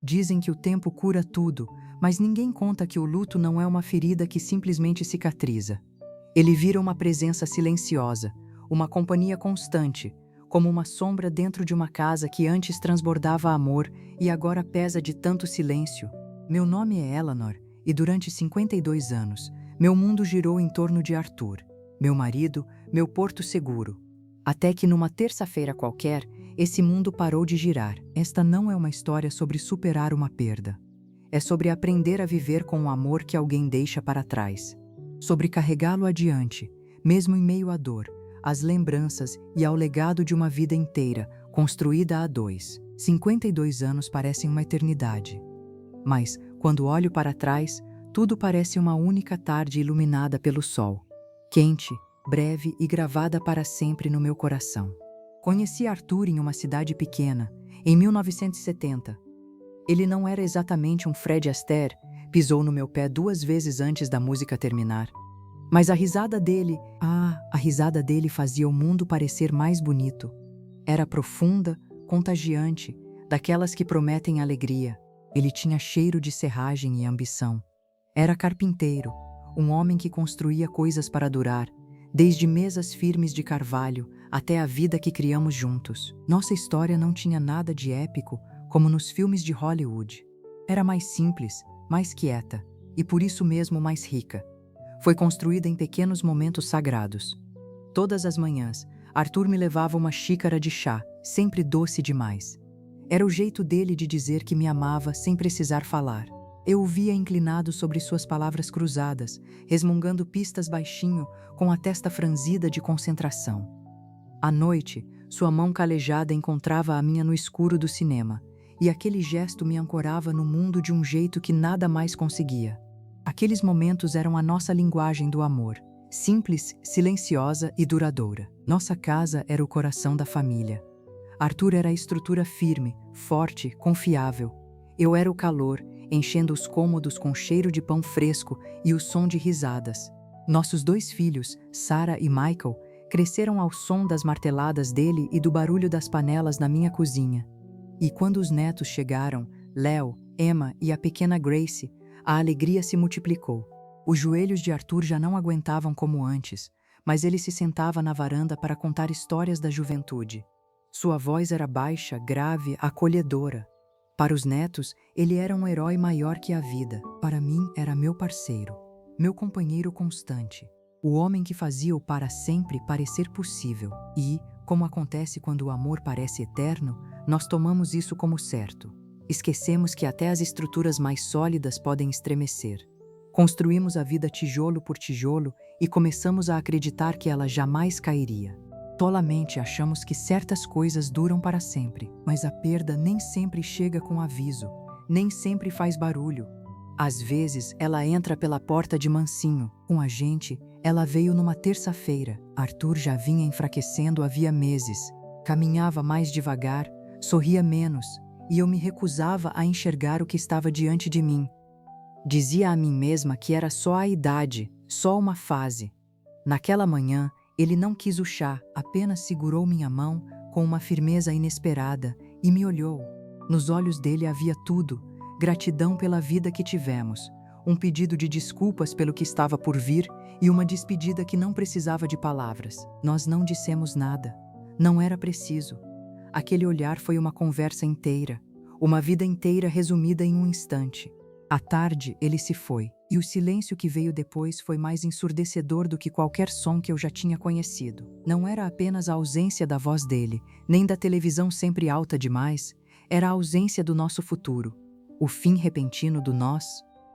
Dizem que o tempo cura tudo, mas ninguém conta que o luto não é uma ferida que simplesmente cicatriza. Ele vira uma presença silenciosa, uma companhia constante, como uma sombra dentro de uma casa que antes transbordava amor e agora pesa de tanto silêncio. Meu nome é Eleanor e durante 52 anos, meu mundo girou em torno de Arthur, meu marido, meu porto seguro. Até que numa terça-feira qualquer, esse mundo parou de girar. Esta não é uma história sobre superar uma perda. É sobre aprender a viver com o amor que alguém deixa para trás. Sobre carregá-lo adiante, mesmo em meio à dor, às lembranças e ao legado de uma vida inteira, construída a dois. 52 anos parecem uma eternidade. Mas, quando olho para trás, tudo parece uma única tarde iluminada pelo sol. Quente, breve e gravada para sempre no meu coração. Conheci Arthur em uma cidade pequena, em 1970. Ele não era exatamente um Fred Astaire, pisou no meu pé 2 vezes antes da música terminar. Mas a risada dele fazia o mundo parecer mais bonito. Era profunda, contagiante, daquelas que prometem alegria. Ele tinha cheiro de serragem e ambição. Era carpinteiro, um homem que construía coisas para durar, desde mesas firmes de carvalho até a vida que criamos juntos. Nossa história não tinha nada de épico, como nos filmes de Hollywood. Era mais simples, mais quieta e por isso mesmo mais rica. Foi construída em pequenos momentos sagrados. Todas as manhãs, Arthur me levava uma xícara de chá, sempre doce demais. Era o jeito dele de dizer que me amava sem precisar falar. Eu o via inclinado sobre suas palavras cruzadas, resmungando pistas baixinho, com a testa franzida de concentração. À noite, sua mão calejada encontrava a minha no escuro do cinema, e aquele gesto me ancorava no mundo de um jeito que nada mais conseguia. Aqueles momentos eram a nossa linguagem do amor, simples, silenciosa e duradoura. Nossa casa era o coração da família. Arthur era a estrutura firme, forte, confiável. Eu era o calor, enchendo os cômodos com cheiro de pão fresco e o som de risadas. Nossos 2 filhos, Sarah e Michael, cresceram ao som das marteladas dele e do barulho das panelas na minha cozinha. E quando os netos chegaram, Léo, Emma e a pequena Grace, a alegria se multiplicou. Os joelhos de Arthur já não aguentavam como antes, mas ele se sentava na varanda para contar histórias da juventude. Sua voz era baixa, grave, acolhedora. Para os netos, ele era um herói maior que a vida. Para mim, era meu parceiro, meu companheiro constante, o homem que fazia o para sempre parecer possível. E, como acontece quando o amor parece eterno, nós tomamos isso como certo. Esquecemos que até as estruturas mais sólidas podem estremecer. Construímos a vida tijolo por tijolo e começamos a acreditar que ela jamais cairia. Tolamente achamos que certas coisas duram para sempre, mas a perda nem sempre chega com aviso, nem sempre faz barulho. Às vezes, ela entra pela porta de mansinho. Com a gente, ela veio numa terça-feira. Arthur já vinha enfraquecendo havia meses. Caminhava mais devagar, sorria menos, e eu me recusava a enxergar o que estava diante de mim. Dizia a mim mesma que era só a idade, só uma fase. Naquela manhã, ele não quis o chá, apenas segurou minha mão com uma firmeza inesperada e me olhou. Nos olhos dele havia tudo: gratidão pela vida que tivemos, um pedido de desculpas pelo que estava por vir e uma despedida que não precisava de palavras. Nós não dissemos nada. Não era preciso. Aquele olhar foi uma conversa inteira, uma vida inteira resumida em um instante. À tarde, ele se foi, e o silêncio que veio depois foi mais ensurdecedor do que qualquer som que eu já tinha conhecido. Não era apenas a ausência da voz dele, nem da televisão sempre alta demais, era a ausência do nosso futuro. O fim repentino do nós.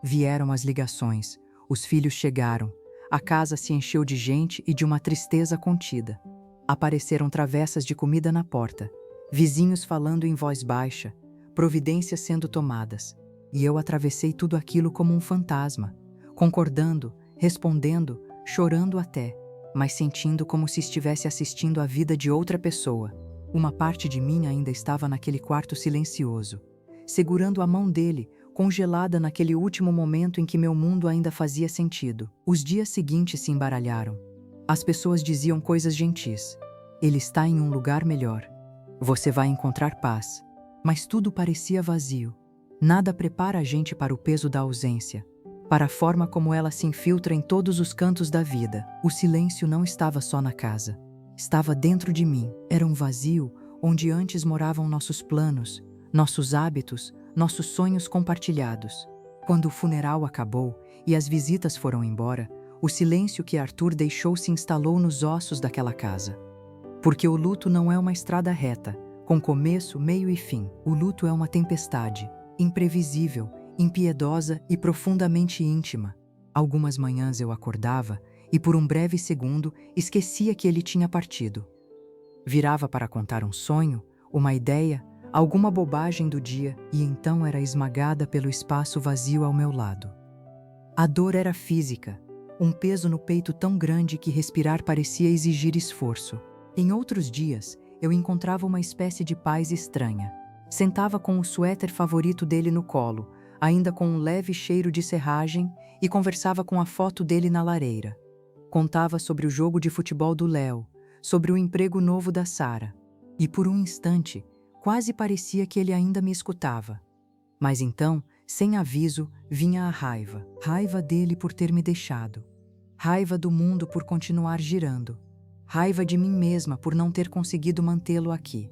Vieram as ligações, os filhos chegaram, a casa se encheu de gente e de uma tristeza contida. Apareceram travessas de comida na porta, vizinhos falando em voz baixa, providências sendo tomadas. E eu atravessei tudo aquilo como um fantasma, concordando, respondendo, chorando até, mas sentindo como se estivesse assistindo a vida de outra pessoa. Uma parte de mim ainda estava naquele quarto silencioso, segurando a mão dele, congelada naquele último momento em que meu mundo ainda fazia sentido. Os dias seguintes se embaralharam. As pessoas diziam coisas gentis. Ele está em um lugar melhor. Você vai encontrar paz. Mas tudo parecia vazio. Nada prepara a gente para o peso da ausência, para a forma como ela se infiltra em todos os cantos da vida. O silêncio não estava só na casa. Estava dentro de mim. Era um vazio onde antes moravam nossos planos, nossos hábitos, nossos sonhos compartilhados. Quando o funeral acabou e as visitas foram embora, o silêncio que Arthur deixou se instalou nos ossos daquela casa. Porque o luto não é uma estrada reta, com começo, meio e fim. O luto é uma tempestade, imprevisível, impiedosa e profundamente íntima. Algumas manhãs eu acordava e por um breve segundo esquecia que ele tinha partido. Virava para contar um sonho, uma ideia, alguma bobagem do dia e então era esmagada pelo espaço vazio ao meu lado. A dor era física, um peso no peito tão grande que respirar parecia exigir esforço. Em outros dias, eu encontrava uma espécie de paz estranha. Sentava com o suéter favorito dele no colo, ainda com um leve cheiro de serragem, e conversava com a foto dele na lareira. Contava sobre o jogo de futebol do Léo, sobre o emprego novo da Sara. E por um instante, quase parecia que ele ainda me escutava. Mas então, sem aviso, vinha a raiva. Raiva dele por ter me deixado. Raiva do mundo por continuar girando. Raiva de mim mesma por não ter conseguido mantê-lo aqui.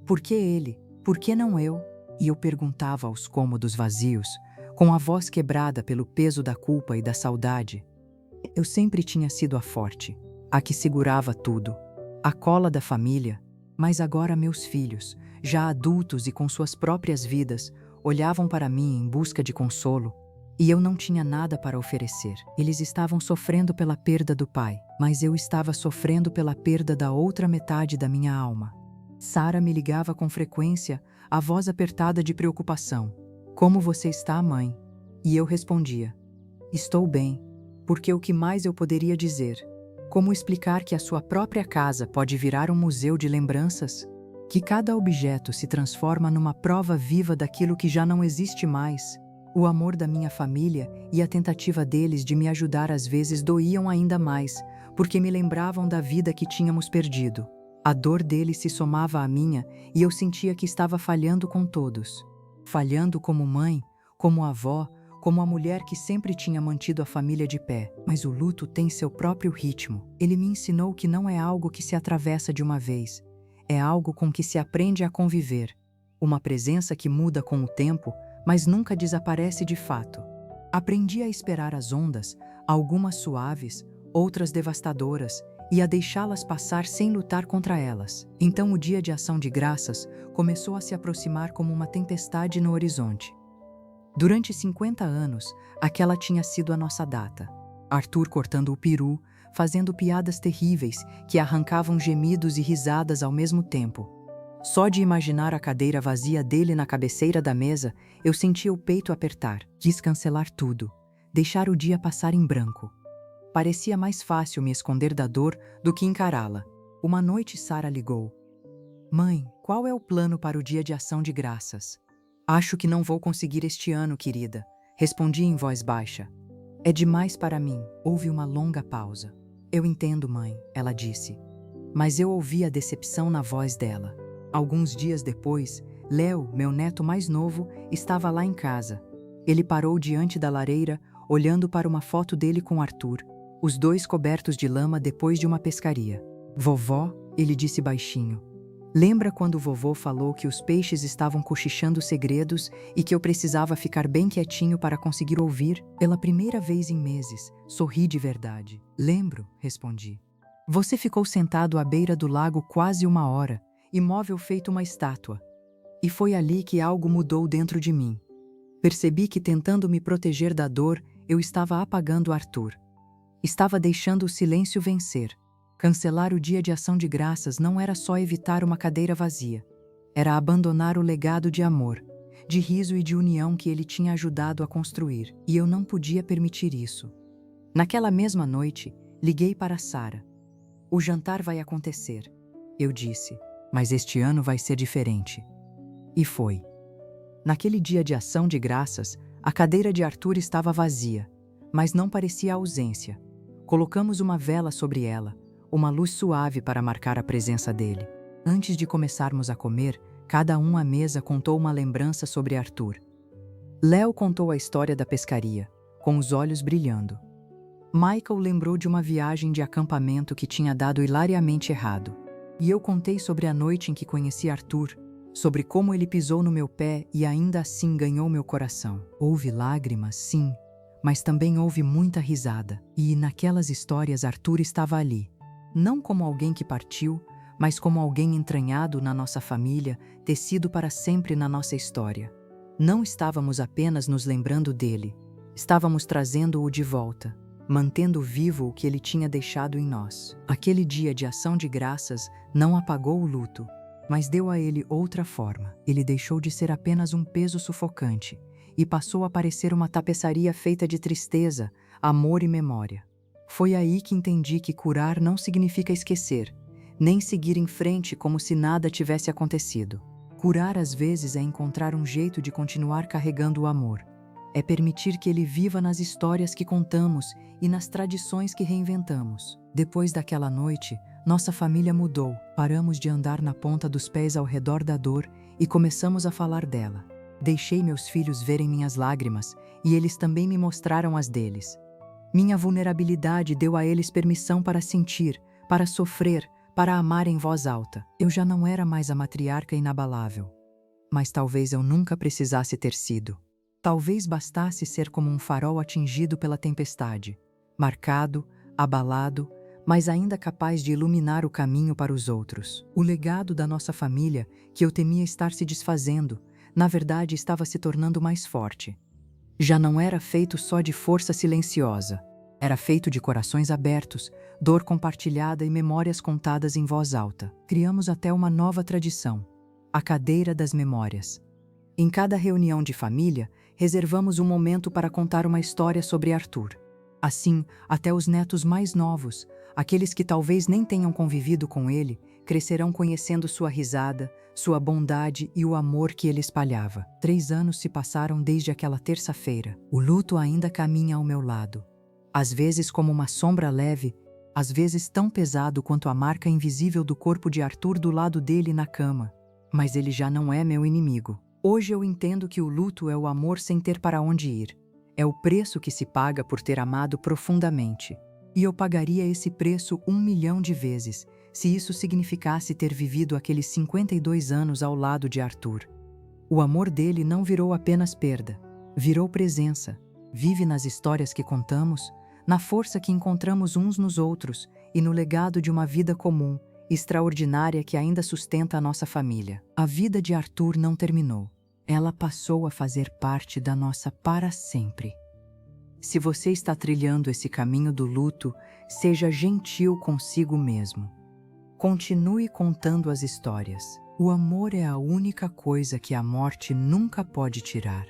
Por que ele? Por que não eu? E eu perguntava aos cômodos vazios, com a voz quebrada pelo peso da culpa e da saudade. Eu sempre tinha sido a forte, a que segurava tudo, a cola da família, mas agora meus filhos, já adultos e com suas próprias vidas, olhavam para mim em busca de consolo, e eu não tinha nada para oferecer. Eles estavam sofrendo pela perda do pai, mas eu estava sofrendo pela perda da outra metade da minha alma. Sara me ligava com frequência, a voz apertada de preocupação. Como você está, mãe? E eu respondia: estou bem, porque o que mais eu poderia dizer? Como explicar que a sua própria casa pode virar um museu de lembranças? Que cada objeto se transforma numa prova viva daquilo que já não existe mais? O amor da minha família e a tentativa deles de me ajudar às vezes doíam ainda mais, porque me lembravam da vida que tínhamos perdido. A dor deles se somava à minha e eu sentia que estava falhando com todos. Falhando como mãe, como avó, como a mulher que sempre tinha mantido a família de pé. Mas o luto tem seu próprio ritmo. Ele me ensinou que não é algo que se atravessa de uma vez. É algo com que se aprende a conviver. Uma presença que muda com o tempo, mas nunca desaparece de fato. Aprendi a esperar as ondas, algumas suaves, outras devastadoras, e a deixá-las passar sem lutar contra elas. Então o dia de ação de graças começou a se aproximar como uma tempestade no horizonte. Durante 50 anos, aquela tinha sido a nossa data. Arthur cortando o peru, fazendo piadas terríveis que arrancavam gemidos e risadas ao mesmo tempo. Só de imaginar a cadeira vazia dele na cabeceira da mesa, eu sentia o peito apertar. Quis cancelar tudo, deixar o dia passar em branco. Parecia mais fácil me esconder da dor do que encará-la. Uma noite Sara ligou. Mãe, qual é o plano para o dia de ação de graças? Acho que não vou conseguir este ano, querida. Respondi em voz baixa. É demais para mim. Houve uma longa pausa. Eu entendo, mãe, ela disse. Mas eu ouvi a decepção na voz dela. Alguns dias depois, Léo, meu neto mais novo, estava lá em casa. Ele parou diante da lareira, olhando para uma foto dele com Arthur, os dois cobertos de lama depois de uma pescaria. Vovó, ele disse baixinho. Lembra quando vovô falou que os peixes estavam cochichando segredos e que eu precisava ficar bem quietinho para conseguir ouvir? Pela primeira vez em meses, sorri de verdade. Lembro, respondi. Você ficou sentado à beira do lago quase 1 hora, imóvel feito uma estátua. E foi ali que algo mudou dentro de mim. Percebi que tentando me proteger da dor, eu estava apagando Arthur. Estava deixando o silêncio vencer. Cancelar o dia de ação de graças não era só evitar uma cadeira vazia. Era abandonar o legado de amor, de riso e de união que ele tinha ajudado a construir. E eu não podia permitir isso. Naquela mesma noite, liguei para Sara. O jantar vai acontecer, eu disse, mas este ano vai ser diferente. E foi. Naquele dia de ação de graças, a cadeira de Arthur estava vazia, mas não parecia ausência. Colocamos uma vela sobre ela, uma luz suave para marcar a presença dele. Antes de começarmos a comer, cada um à mesa contou uma lembrança sobre Arthur. Léo contou a história da pescaria, com os olhos brilhando. Michael lembrou de uma viagem de acampamento que tinha dado hilariamente errado. E eu contei sobre a noite em que conheci Arthur, sobre como ele pisou no meu pé e ainda assim ganhou meu coração. Houve lágrimas, sim, mas também houve muita risada. E naquelas histórias Arthur estava ali, não como alguém que partiu, mas como alguém entranhado na nossa família, tecido para sempre na nossa história. Não estávamos apenas nos lembrando dele, estávamos trazendo-o de volta, mantendo vivo o que ele tinha deixado em nós. Aquele dia de ação de graças não apagou o luto, mas deu a ele outra forma. Ele deixou de ser apenas um peso sufocante e passou a parecer uma tapeçaria feita de tristeza, amor e memória. Foi aí que entendi que curar não significa esquecer, nem seguir em frente como se nada tivesse acontecido. Curar às vezes é encontrar um jeito de continuar carregando o amor. É permitir que ele viva nas histórias que contamos e nas tradições que reinventamos. Depois daquela noite, nossa família mudou. Paramos de andar na ponta dos pés ao redor da dor e começamos a falar dela. Deixei meus filhos verem minhas lágrimas e eles também me mostraram as deles. Minha vulnerabilidade deu a eles permissão para sentir, para sofrer, para amar em voz alta. Eu já não era mais a matriarca inabalável. Mas talvez eu nunca precisasse ter sido. Talvez bastasse ser como um farol atingido pela tempestade, marcado, abalado, mas ainda capaz de iluminar o caminho para os outros. O legado da nossa família, que eu temia estar se desfazendo, na verdade estava se tornando mais forte. Já não era feito só de força silenciosa, era feito de corações abertos, dor compartilhada e memórias contadas em voz alta. Criamos até uma nova tradição, a Cadeira das Memórias. Em cada reunião de família, reservamos um momento para contar uma história sobre Arthur. Assim, até os netos mais novos, aqueles que talvez nem tenham convivido com ele, crescerão conhecendo sua risada, sua bondade e o amor que ele espalhava. 3 anos se passaram desde aquela terça-feira. O luto ainda caminha ao meu lado. Às vezes como uma sombra leve, às vezes tão pesado quanto a marca invisível do corpo de Arthur do lado dele na cama. Mas ele já não é meu inimigo. Hoje eu entendo que o luto é o amor sem ter para onde ir. É o preço que se paga por ter amado profundamente. E eu pagaria esse preço 1 milhão de vezes, se isso significasse ter vivido aqueles 52 anos ao lado de Arthur. O amor dele não virou apenas perda, virou presença. Vive nas histórias que contamos, na força que encontramos uns nos outros e no legado de uma vida comum, extraordinária que ainda sustenta a nossa família. A vida de Arthur não terminou. Ela passou a fazer parte da nossa para sempre. Se você está trilhando esse caminho do luto, seja gentil consigo mesmo. Continue contando as histórias. O amor é a única coisa que a morte nunca pode tirar.